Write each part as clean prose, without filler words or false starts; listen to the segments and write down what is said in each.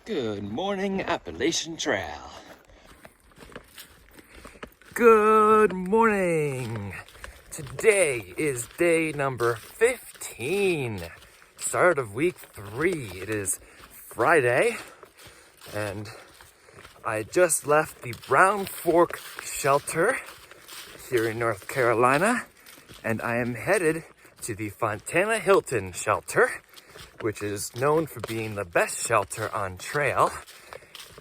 Good morning, Appalachian Trail. Good morning. Today is day number 15, start of week 3. It is Friday, and I just left the Brown Fork shelter here in North Carolina, and I am headed to the Fontana Hilton shelter, which is known for being the best shelter on trail.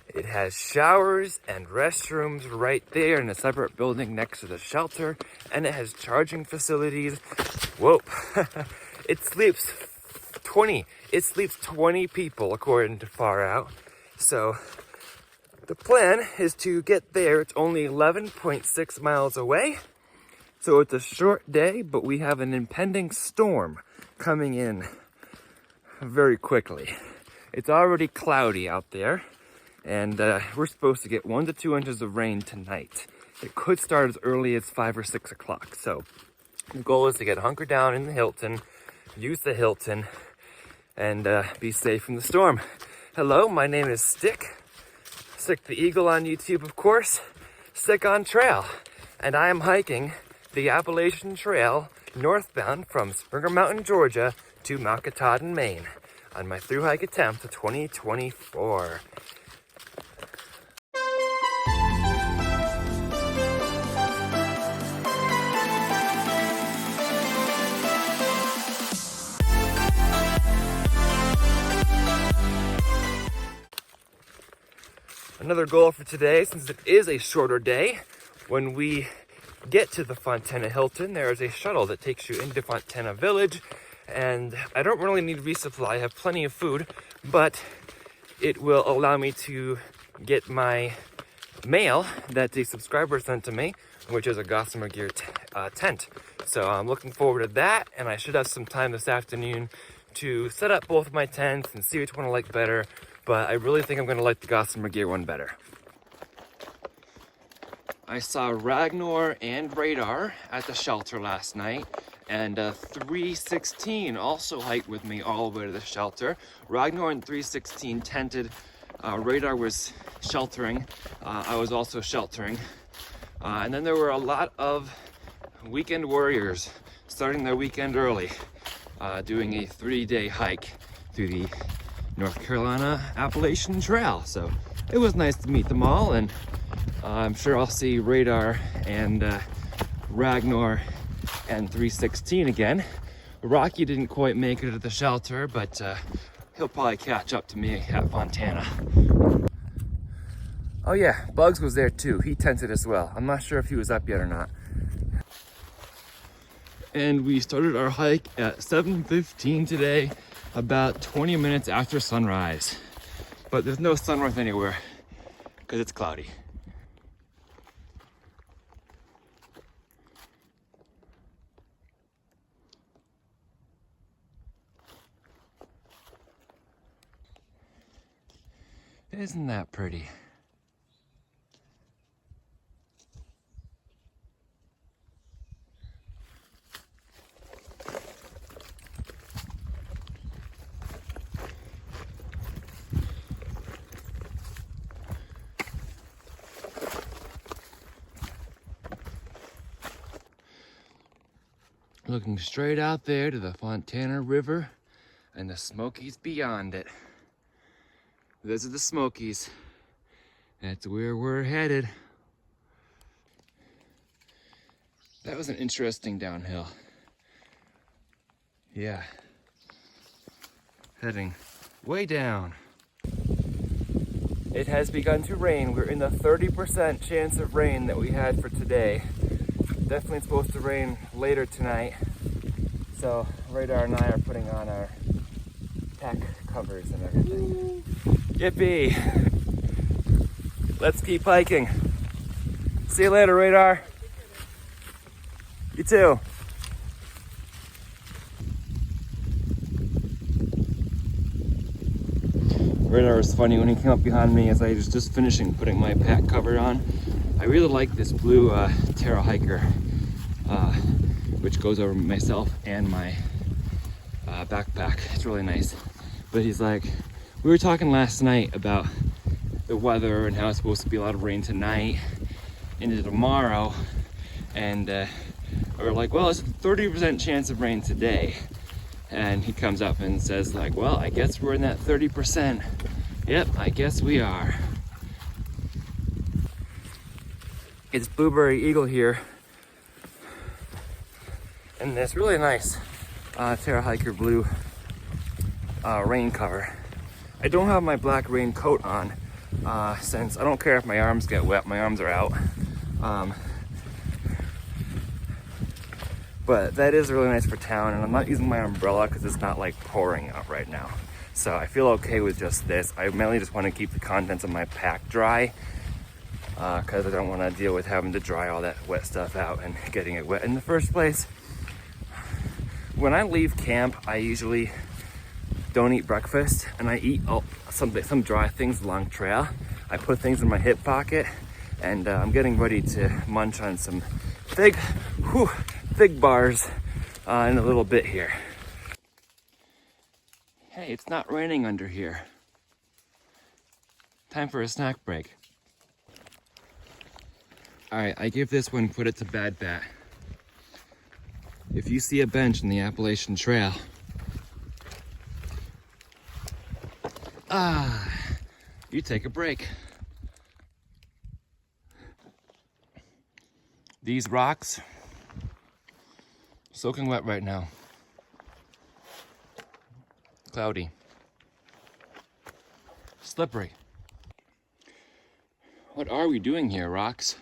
It has showers and restrooms right there in a separate building next to the shelter, and it has charging facilities. Whoa, it sleeps 20 people according to Far Out. So the plan is to get there. It's only 11.6 miles away. So it's a short day, but we have an impending storm coming in very quickly. It's already cloudy out there, and we're supposed to get 1 to 2 inches of rain tonight. It could start as early as 5 or 6 o'clock. So the goal is to get hunkered down in the Hilton, use the Hilton, and be safe from the storm. Hello, my name is Stick the Eagle on YouTube, of course. Stick on trail, and I am hiking the Appalachian Trail northbound from Springer Mountain, Georgia to Mount Katahdin, Maine on my Thru-Hike attempt of 2024. Another goal for today, since it is a shorter day, when we get to the Fontana Hilton, there is a shuttle that takes you into Fontana Village, and I don't really need resupply. I have plenty of food, but it will allow me to get my mail that the subscriber sent to me, which is a Gossamer Gear tent. So I'm looking forward to that, and I should have some time this afternoon to set up both my tents and see which one I like better, but I really think I'm going to like the Gossamer Gear one better. I saw Ragnar and Radar at the shelter last night, and 316 also hiked with me all the way to the shelter. Ragnar and 316 tented. Radar was sheltering. I was also sheltering. And then there were a lot of weekend warriors starting their weekend early, doing a 3-day hike through the North Carolina Appalachian Trail. So it was nice to meet them all, and I'm sure I'll see Radar and Ragnar and 316 again. Rocky didn't quite make it to the shelter, but he'll probably catch up to me at Fontana. Oh yeah, Bugs was there too. He tented as well. I'm not sure if he was up yet or not. And we started our hike at 7:15 today, about 20 minutes after sunrise. But there's no sunrise anywhere because it's cloudy. Isn't that pretty? Looking straight out there to the Fontana River and the Smokies beyond it. Those are the Smokies. That's where we're headed. That was an interesting downhill. Yeah. Heading way down. It has begun to rain. We're in the 30% chance of rain that we had for today. Definitely supposed to rain later tonight. So Radar and I are putting on our pack covers and everything. Yippee! Let's keep hiking. See you later, Radar. You too. Radar was funny when he came up behind me as I was just finishing putting my pack cover on. I really like this blue Terra Hiker, which goes over myself and my backpack. It's really nice. But he's like, We were talking last night about the weather and how it's supposed to be a lot of rain tonight into tomorrow, and we were like, well, it's a 30% chance of rain today. And he comes up and says like, well, I guess we're in that 30%. Yep, I guess we are. It's Blueberry Eagle here in this really nice Terra Hiker blue rain cover. I don't have my black raincoat on since I don't care if my arms get wet, my arms are out. But that is really nice for town, and I'm not using my umbrella because it's not like pouring out right now. So I feel okay with just this. I mainly just want to keep the contents of my pack dry because I don't want to deal with having to dry all that wet stuff out and getting it wet in the first place. When I leave camp, I usually don't eat breakfast, and I eat some dry things along trail. I put things in my hip pocket, and I'm getting ready to munch on some fig bars in a little bit here. Hey, it's not raining under here. Time for a snack break. All right, I give this one put it to bad bat. If you see a bench in the Appalachian Trail, you take a break. These rocks, soaking wet right now. Cloudy. Slippery. What are we doing here, rocks?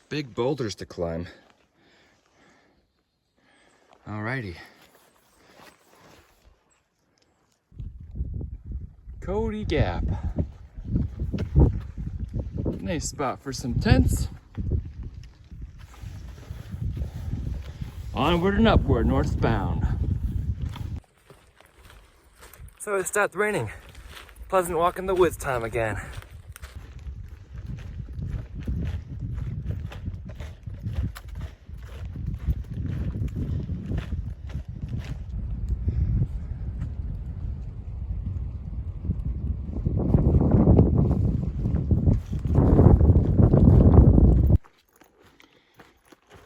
Big boulders to climb. Alrighty. Cody Gap. Nice spot for some tents. Onward and upward, northbound. So it stopped raining. Pleasant walk in the woods time again.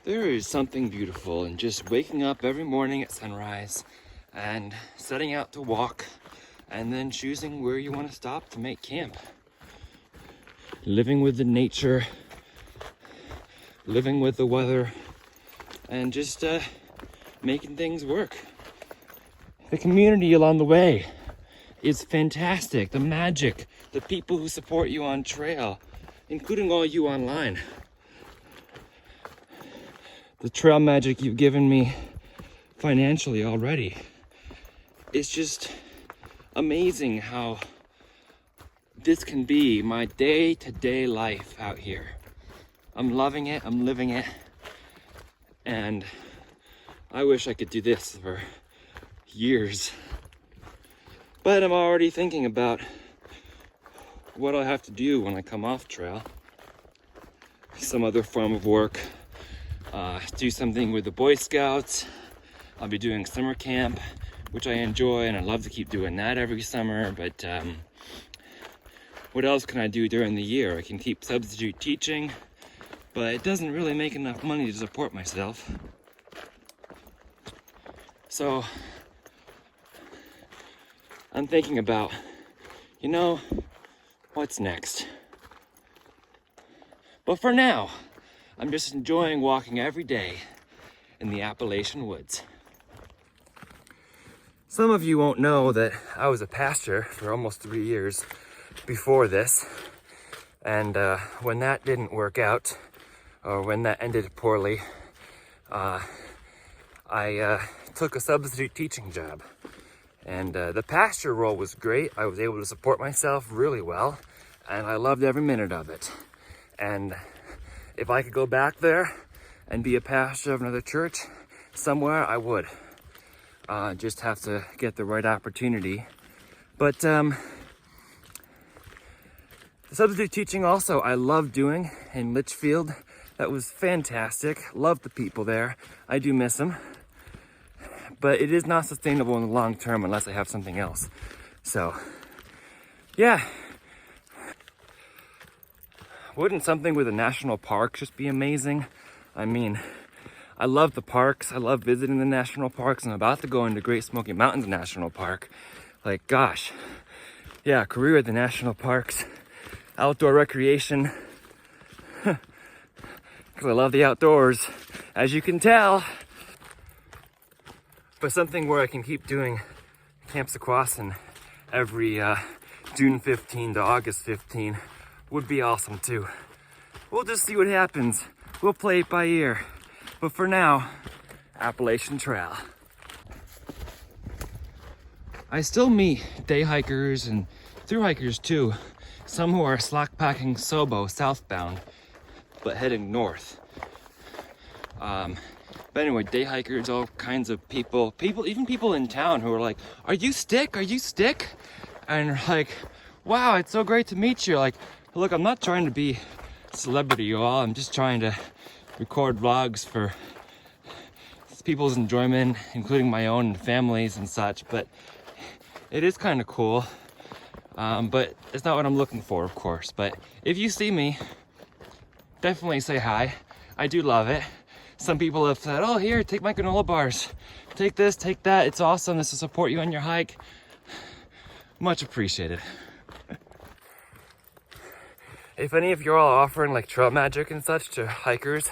There is something beautiful in just waking up every morning at sunrise and setting out to walk and then choosing where you want to stop to make camp. Living with the nature, living with the weather, and just making things work. The community along the way is fantastic. The magic, the people who support you on trail, including all you online. The trail magic you've given me financially already. It's just amazing how this can be my day-to-day life out here. I'm loving it, I'm living it, and I wish I could do this for years. But I'm already thinking about what I'll have to do when I come off trail. Some other form of work. Do something with the Boy Scouts. I'll be doing summer camp, which I enjoy, and I love to keep doing that every summer. But what else can I do during the year? I can keep substitute teaching, but it doesn't really make enough money to support myself. So I'm thinking about, what's next? But for now, I'm just enjoying walking every day in the Appalachian woods. Some of you won't know that I was a pastor for almost 3 years before this. And when that didn't work out, or when that ended poorly, I took a substitute teaching job. And the pastor role was great. I was able to support myself really well, and I loved every minute of it. And if I could go back there and be a pastor of another church somewhere, I would. Just have to get the right opportunity. But the substitute teaching also I love doing in Litchfield. That was fantastic. Love the people there. I do miss them. But it is not sustainable in the long term unless I have something else. So yeah. Wouldn't something with a national park just be amazing? I mean, I love the parks. I love visiting the national parks. I'm about to go into Great Smoky Mountains National Park. Like, gosh. Yeah, career at the national parks. Outdoor recreation. Because I love the outdoors, as you can tell. But something where I can keep doing Camp Sequoia every June 15 to August 15 would be awesome too. We'll just see what happens. We'll play it by ear. But for now, Appalachian Trail. I still meet day hikers and through hikers too. Some who are slack packing Sobo southbound, but heading north. But anyway, day hikers, all kinds of people, even people in town who are like, "Are you Stick? Are you Stick?" And like, "Wow, it's so great to meet you." Like, look, I'm not trying to be a celebrity, y'all. I'm just trying to record vlogs for people's enjoyment, including my own and families and such. But it is kind of cool. But it's not what I'm looking for, of course. But if you see me, definitely say hi. I do love it. Some people have said, "Oh, here, take my granola bars. Take this, take that. It's awesome. This will support you on your hike." Much appreciated. If any of you are all offering like trail magic and such to hikers,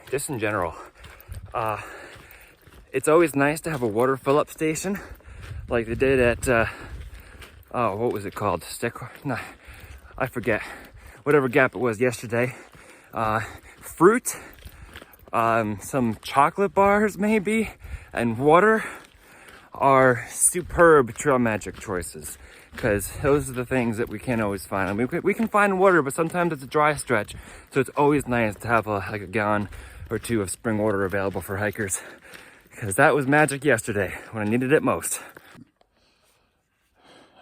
just in general, it's always nice to have a water fill-up station like they did at, oh, what was it called? No, I forget. Whatever gap it was yesterday. Fruit, some chocolate bars maybe, and water are superb trail magic choices, because those are the things that we can't always find. I mean, we can find water, but sometimes it's a dry stretch, so it's always nice to have like a gallon or two of spring water available for hikers, because that was magic yesterday when I needed it most.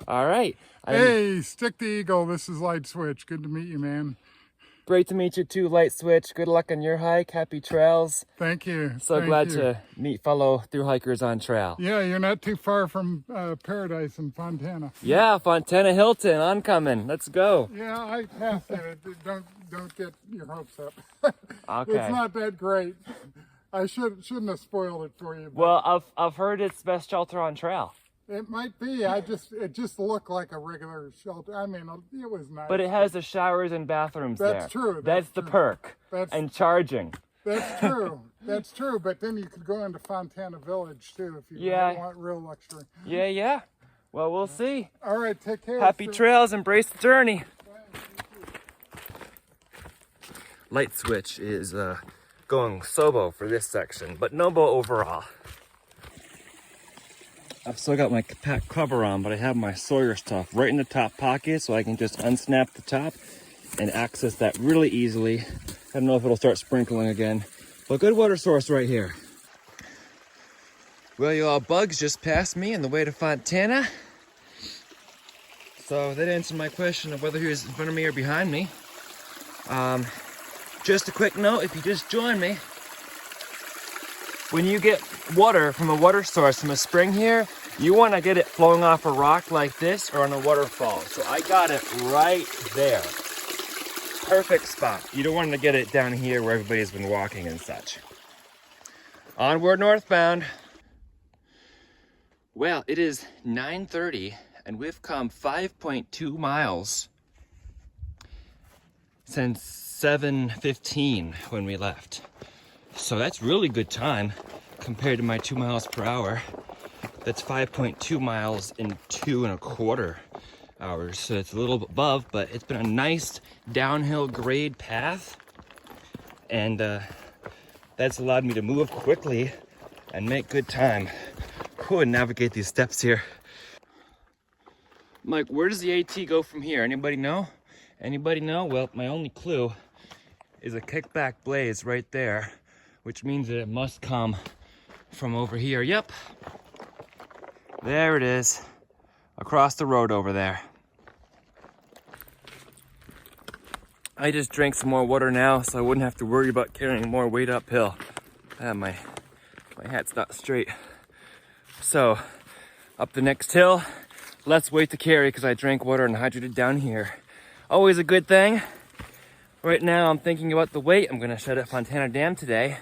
All right. Hey, Stick the Eagle. This is Light Switch. Good to meet you, man. Great to meet you too, Light Switch. Good luck on your hike. Happy trails. Thank you. So glad to meet fellow through hikers on trail. Yeah, you're not too far from Paradise in Fontana. Yeah, Fontana Hilton, oncoming. Let's go. Yeah, I passed it. Don't get your hopes up. Okay. It's not that great. I shouldn't have spoiled it for you. Well, I've heard it's best shelter on trail. It might be. It just looked like a regular shelter. I mean, it was nice. But it has the showers and bathrooms there. That's true. That's the perk. And charging. That's true. That's true. But then you could go into Fontana Village too if you want real luxury. Yeah. Well, we'll see. All right. Take care. Happy trails. Embrace the journey. Light Switch is going Sobo for this section, but Nobo overall. I've still got my pack cover on, but I have my Sawyer stuff right in the top pocket, so I can just unsnap the top and access that really easily. I don't know if it'll start sprinkling again, but good water source right here. Well, you all, bugs just passed me on the way to Fontana. So that answered my question of whether he was in front of me or behind me. Just a quick note, if you just joined me, when you get water from a water source from a spring here, you want to get it flowing off a rock like this or on a waterfall. So I got it right there. Perfect spot. You don't want to get it down here where everybody's been walking and such. Onward northbound. Well, it is 9:30 and we've come 5.2 miles since 7:15 when we left. So that's really good time compared to my 2 miles per hour. That's 5.2 miles in 2.25 hours. So it's a little bit above, but it's been a nice downhill grade path. And that's allowed me to move quickly and make good time. And navigate these steps here. Mike, where does the AT go from here? Anybody know? Anybody know? Well, my only clue is a kickback blaze right there, which means that it must come from over here. Yep. There it is. Across the road over there. I just drank some more water now so I wouldn't have to worry about carrying more weight uphill. My hat's not straight. So, up the next hill, less weight to carry because I drank water and hydrated down here. Always a good thing. Right now I'm thinking about the weight. I'm gonna shed at Fontana Dam today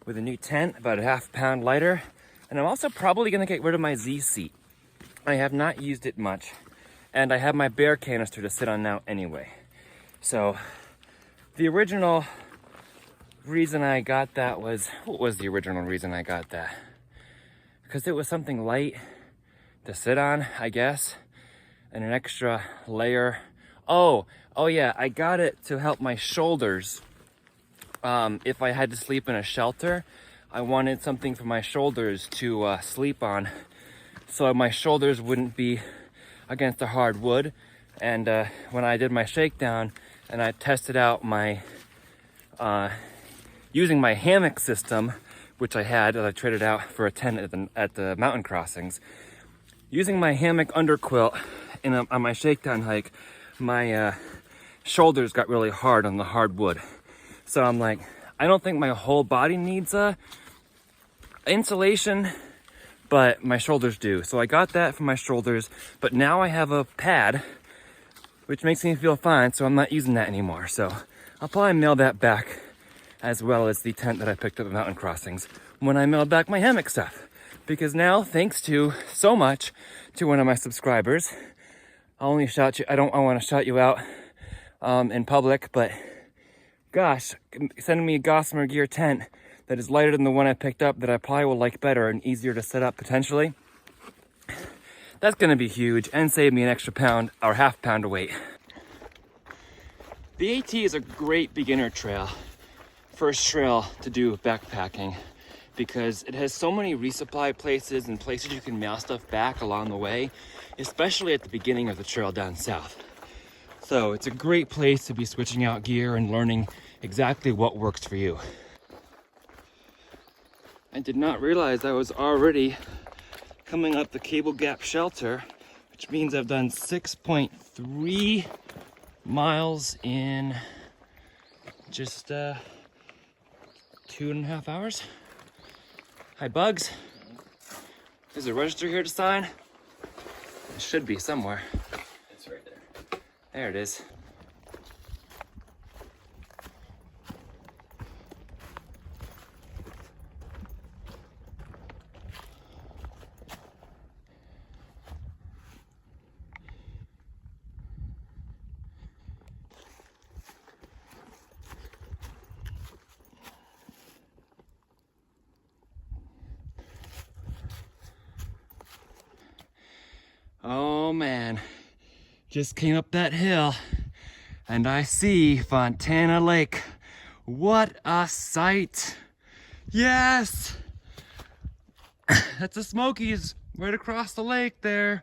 with a new tent, about a ½ pound lighter. And I'm also probably gonna get rid of my Z seat. I have not used it much. And I have my bear canister to sit on now anyway. So the original reason I got that was, what was the original reason I got that? Because it was something light to sit on, I guess, and an extra layer. Oh yeah, I got it to help my shoulders. If I had to sleep in a shelter, I wanted something for my shoulders to sleep on, so my shoulders wouldn't be against the hard wood. And when I did my shakedown and I tested out my using my hammock system, which I had that I traded out for a tent at the mountain crossings, using my hammock underquilt on my shakedown hike, my shoulders got really hard on the hardwood. So I'm like, I don't think my whole body needs insulation, but my shoulders do. So I got that for my shoulders, but now I have a pad, which makes me feel fine, so I'm not using that anymore. So I'll probably mail that back, as well as the tent that I picked up at mountain crossings, when I mail back my hammock stuff. Because now, thanks to so much to one of my subscribers, I'll only shout you, I want to shout you out in public, but gosh, sending me a Gossamer Gear tent that is lighter than the one I picked up that I probably will like better and easier to set up potentially. That's gonna be huge and save me an extra pound or ½ pound of weight. The AT is a great beginner trail, first trail to do backpacking, because it has so many resupply places and places you can mail stuff back along the way, especially at the beginning of the trail down south. So it's a great place to be switching out gear and learning exactly what works for you. I did not realize I was already coming up the Cable Gap shelter, which means I've done 6.3 miles in just 2.5 hours. Hi, Bugs. There's a register here to sign. It should be somewhere. It's right there. There it is. Oh man, just came up that hill and I see Fontana Lake. What a sight. Yes, that's the Smokies right across the lake there.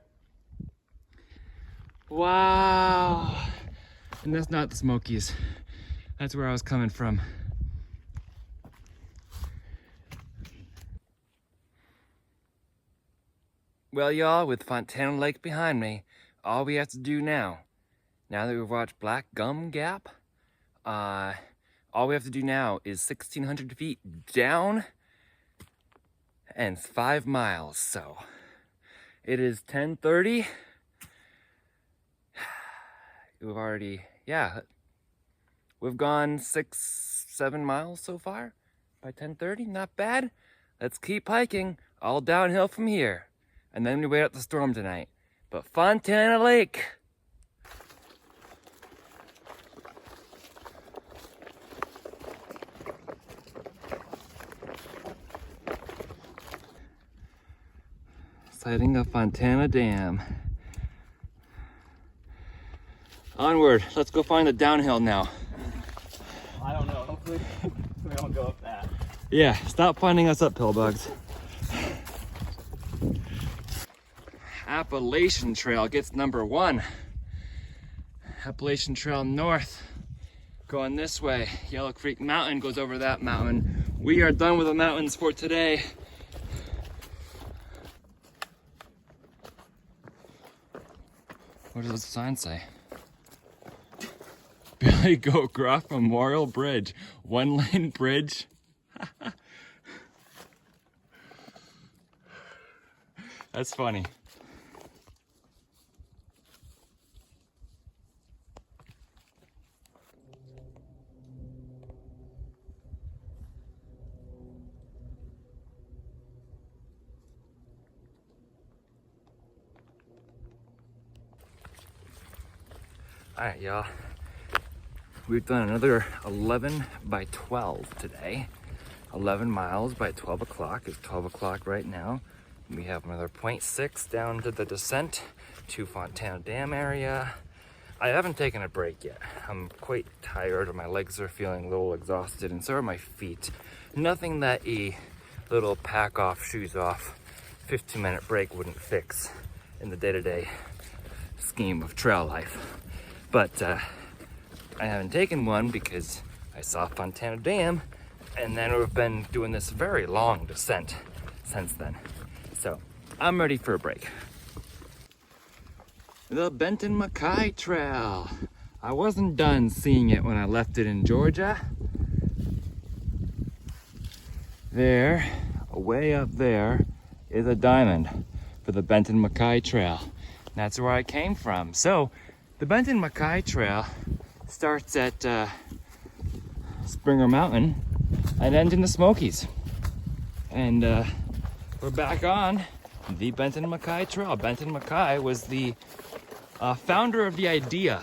Wow. And that's not the Smokies. That's where I was coming from. Well, y'all, with Fontana Lake behind me, all we have to do now that we've watched Black Gum Gap, all we have to do now is 1,600 feet down and 5 miles. So it is 10:30. We've already, we've gone 6-7 miles so far by 10:30. Not bad. Let's keep hiking, all downhill from here. And then we wait out the storm tonight. But Fontana Lake. Sighting of Fontana Dam. Onward, let's go find the downhill now. I don't know, hopefully we don't go up that. Yeah, stop finding us uphill, Bugs. Appalachian Trail gets number 1. Appalachian Trail North, going this way. Yellow Creek Mountain goes over that mountain. We are done with the mountains for today. What does the sign say? Billy Goat Gruff Memorial Bridge. 1-lane bridge. That's funny. All right, y'all. We've done another 11 by 12 today. 11 miles by 12 o'clock. It's 12 o'clock right now. We have another 0.6 down to the descent to Fontana Dam area. I haven't taken a break yet. I'm quite tired. My legs are feeling a little exhausted, and so are my feet. Nothing that a little pack off, shoes off, 15-minute break wouldn't fix in the day-to-day scheme of trail life. But I haven't taken one because I saw Fontana Dam, and then we've been doing this very long descent since then. So I'm ready for a break. The Benton Mackay Trail. I wasn't done seeing it when I left it in Georgia. There, way up there, is a diamond for the Benton Mackay Trail. That's where I came from. So the Benton Mackay Trail starts at Springer Mountain and ends in the Smokies. And we're back on the Benton Mackay Trail. Benton Mackay was the founder of the idea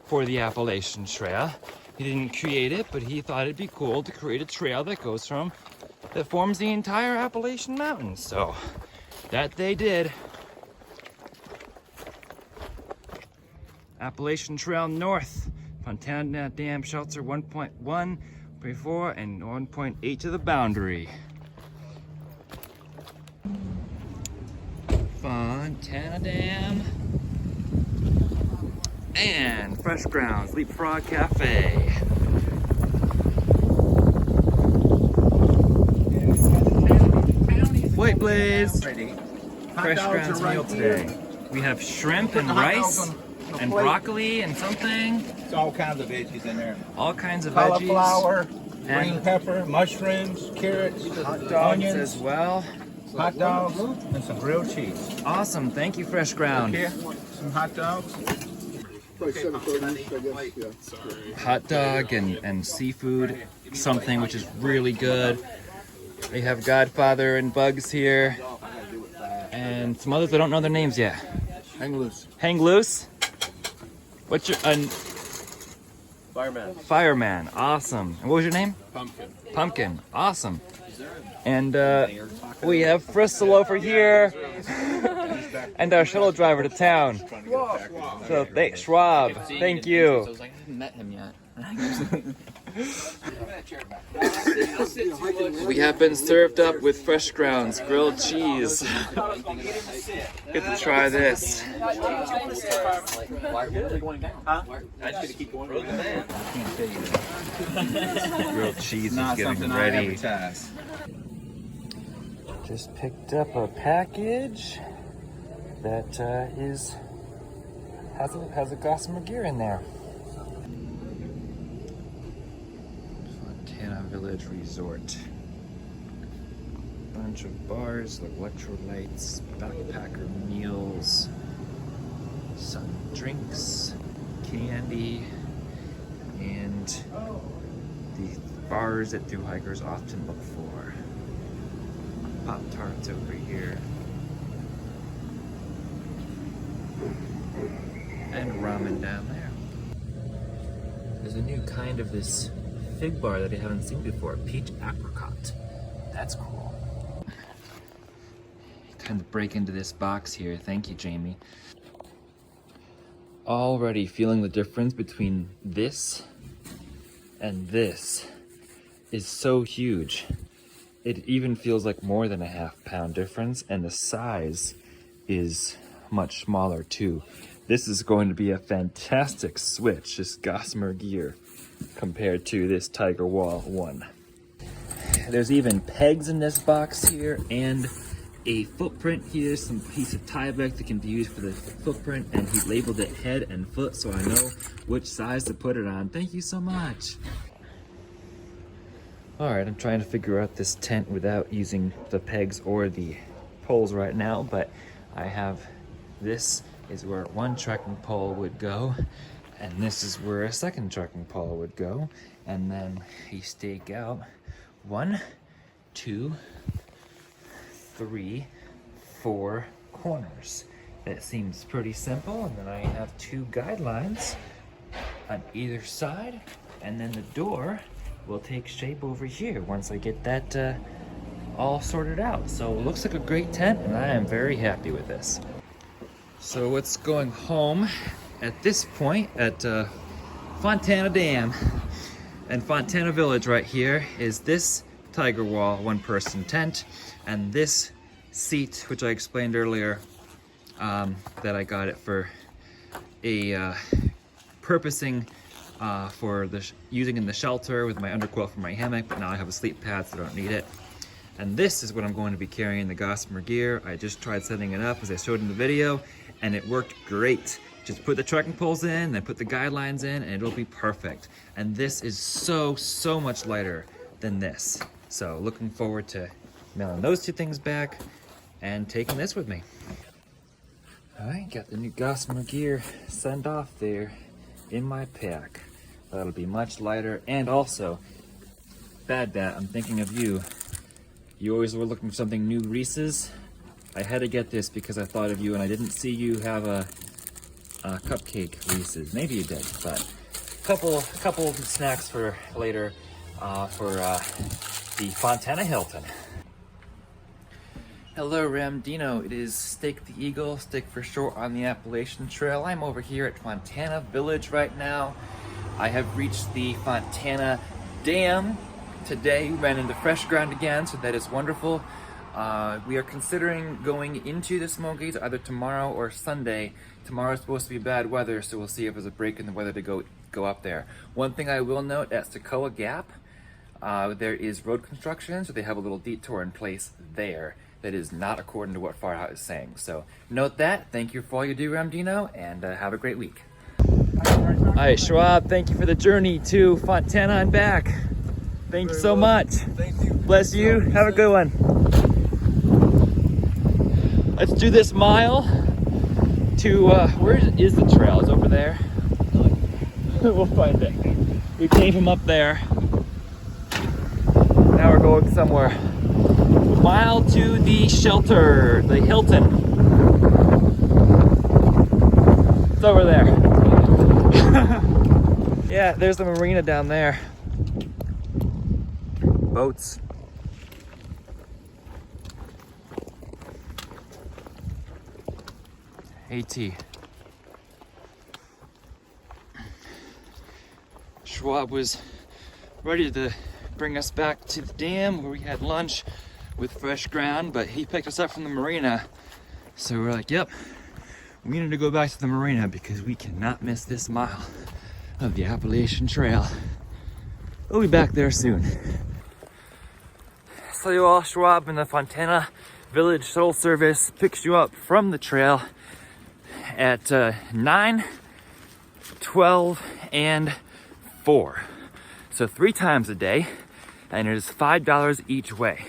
for the Appalachian Trail. He didn't create it, but he thought it'd be cool to create a trail that forms the entire Appalachian Mountains. So that they did. Appalachian Trail North, Fontana Dam Shelter 1.1, 4, and 1.8 to the boundary. Fontana Dam and Fresh Grounds Leapfrog Cafe. White Blaze. Fresh Grounds meal today. We have shrimp and rice and broccoli and something. It's all kinds of veggies in there. All kinds of veggies. Cauliflower, green and pepper, mushrooms, carrots, hot dogs onions, as well. hot dogs, and some grilled cheese. Awesome, thank you, Fresh Ground. Here, some hot dogs. Hot dog and seafood, something which is really good. They have Godfather and Bugs here, and some others I don't know their names yet. Hang loose. Hang Loose? What's your Fireman. Fireman? Awesome. And what was your name? Pumpkin. Pumpkin. Awesome. And we have Fristel over here, and our shuttle driver to town. So Schwab. Thank you. I was like, I haven't met him yet. We have been served up with Fresh Grounds grilled cheese. Get to try this. Grilled cheese is getting ready. Just picked up a package that has a Gossamer gear in there. Fontana Village Resort. Bunch of bars, electrolytes, backpacker meals, some drinks, candy, and the bars that Thru-Hikers often look for. Pop-Tarts over here. And ramen down there. There's a new kind of this fig bar that I haven't seen before, peach apricot. That's cool. Kind of break into this box here. Thank you, Jamie. Already feeling the difference between this and this is so huge. It even feels like more than a half-pound difference, and the size is much smaller too. This is going to be a fantastic switch, this Gossamer gear, compared to this Tiger Wall one. There's even pegs in this box here, and a footprint here, some piece of Tyvek that can be used for the footprint, and he labeled it head and foot so I know which size to put it on. Thank you so much. Alright, I'm trying to figure out this tent without using the pegs or the poles right now, but I have, this is where one trekking pole would go, and this is where a second trekking pole would go, and then you stake out 1, 2, 3, 4 corners. That seems pretty simple, and then I have 2 guidelines on either side, and then the door will take shape over here once I get that all sorted out. So it looks like a great tent, and I am very happy with this. So what's going home at this point at Fontana Dam and Fontana Village right here is this Tiger Wall one-person tent and this seat, which I explained earlier that I got it for a purposing for using in the shelter with my underquilt for my hammock, but now I have a sleep pad so I don't need it. And this is what I'm going to be carrying, the Gossamer gear. I just tried setting it up as I showed in the video, and it worked great. Just put the trekking poles in, then put the guidelines in, and it'll be perfect. And this is so much lighter than this. So looking forward to mailing those two things back and taking this with me. All right, got the new Gossamer gear sent off there in my pack. That'll be much lighter. And also, Bad Bat, I'm thinking of you. You always were looking for something new, Reese's. I had to get this because I thought of you, and I didn't see you have a cupcake Reese's. Maybe you did, but couple of snacks for later for the Fontana Hilton. Hello Ramdino, it is Steak the Eagle, Steak for short, on the Appalachian Trail. I'm over here at Fontana Village right now. I have reached the Fontana Dam. Today we ran into fresh ground again, so that is wonderful. We are considering going into the Smokies either tomorrow or Sunday. Tomorrow is supposed to be bad weather, so we'll see if there's a break in the weather to go up there. One thing I will note, at Socoa Gap, there is road construction, so they have a little detour in place there that is not according to what Far Out is saying. So note that. Thank you for all you do, Ramdino, and have a great week. All right, Schwab, thank you for the journey to Fontana and back. Thank you so much. Thank you. Bless you. Have a good one. Let's do this mile to, where is the trail? It's over there. We'll find it. We came from up there. Now we're going somewhere. A mile to the shelter, the Hilton. It's over there. Yeah, there's the marina down there. Boats. AT. Schwab was ready to bring us back to the dam where we had lunch with fresh ground, but he picked us up from the marina. So we're like, yep, we need to go back to the marina because we cannot miss this mile of the Appalachian Trail. We'll be back there soon. So you all, Schwab and the Fontana Village Shuttle service picks you up from the trail at 9, 12, and 4. So 3 times a day, and it is $5 each way.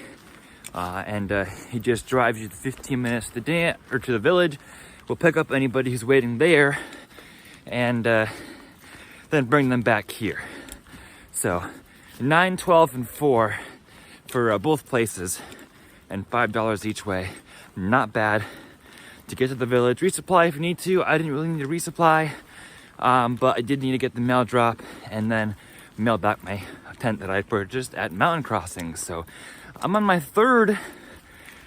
He just drives you 15 minutes to the dam or to the village. We'll pick up anybody who's waiting there, and then bring them back here. So 9, 12, and 4 for both places, and $5 each way. Not bad. To get to the village, resupply if you need to. I didn't really need to resupply, but I did need to get the mail drop and then mail back my tent that I purchased at Mountain Crossing. So I'm on my 3rd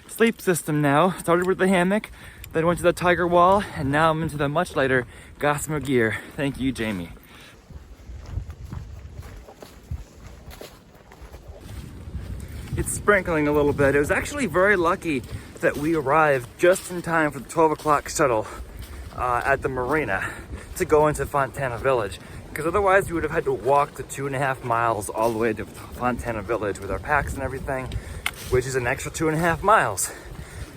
sleep system now. Started with the hammock, then went to the Tiger Wall, and now I'm into the much lighter Gossamer gear. Thank you, Jamie. It's sprinkling a little bit. It was actually very lucky that we arrived just in time for the 12 o'clock shuttle at the marina to go into Fontana Village, because otherwise we would have had to walk the 2.5 miles all the way to Fontana Village with our packs and everything, which is an extra 2.5 miles.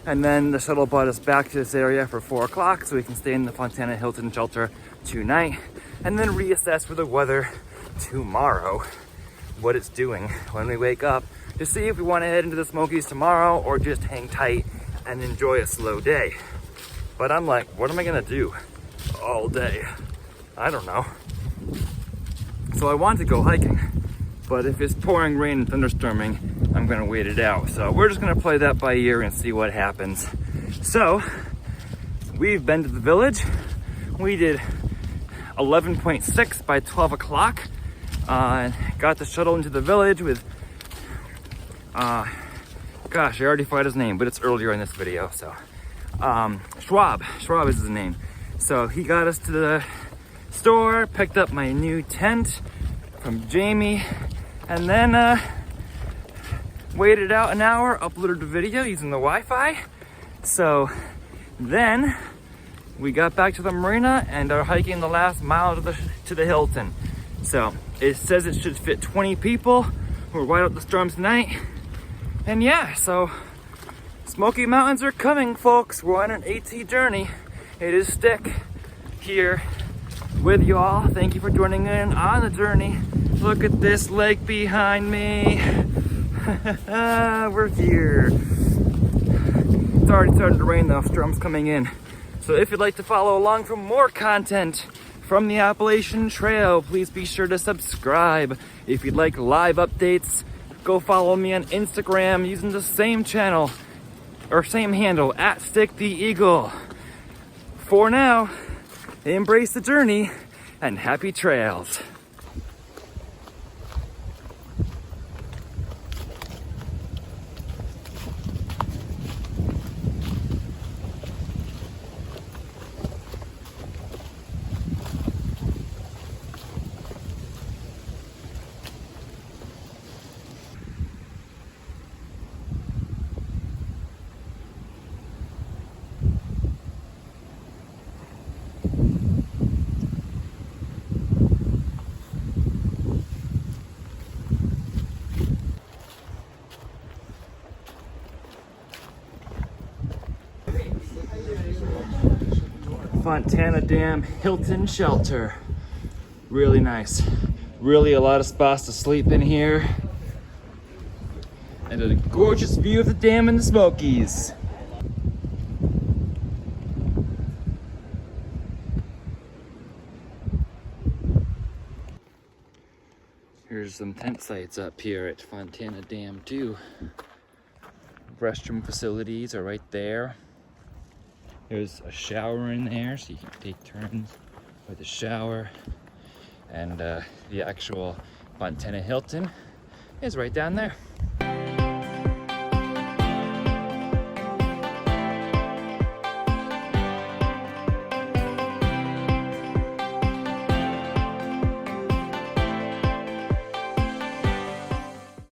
And then the shuttle brought us back to this area for 4 o'clock so we can stay in the Fontana Hilton shelter tonight and then reassess for the weather tomorrow, what it's doing when we wake up, to see if we want to head into the Smokies tomorrow or just hang tight and enjoy a slow day. But I'm like, what am I gonna do all day? I don't know. So I want to go hiking, but if it's pouring rain and thunderstorming, I'm gonna wait it out. So we're just gonna play that by ear and see what happens. So we've been to the village. We did 11.6 by 12 o'clock. Got the shuttle into the village with, gosh, I already forgot his name, but it's earlier in this video, so. Schwab is his name. So he got us to the store, picked up my new tent from Jamie, and then waited out an hour, uploaded the video using the Wi-Fi. So then we got back to the marina and are hiking the last mile to the Hilton. So it says it should fit 20 people. We're wide out the storms tonight. And yeah, so Smoky Mountains are coming, folks. We're on an AT journey. It is Stick here with you all. Thank you for joining in on the journey. Look at this lake behind me. We're here. It's already starting to rain though, storms coming in. So if you'd like to follow along for more content from the Appalachian Trail, please be sure to subscribe. If you'd like live updates, go follow me on Instagram using the same channel or same handle at Stick the Eagle. For now, embrace the journey and happy trails. Fontana Dam Hilton shelter. Really nice. Really a lot of spots to sleep in here. And a gorgeous view of the dam and the Smokies. Here's some tent sites up here at Fontana Dam too. Restroom facilities are right there. There's a shower in there, so you can take turns with the shower. And the actual Fontana Hilton is right down there.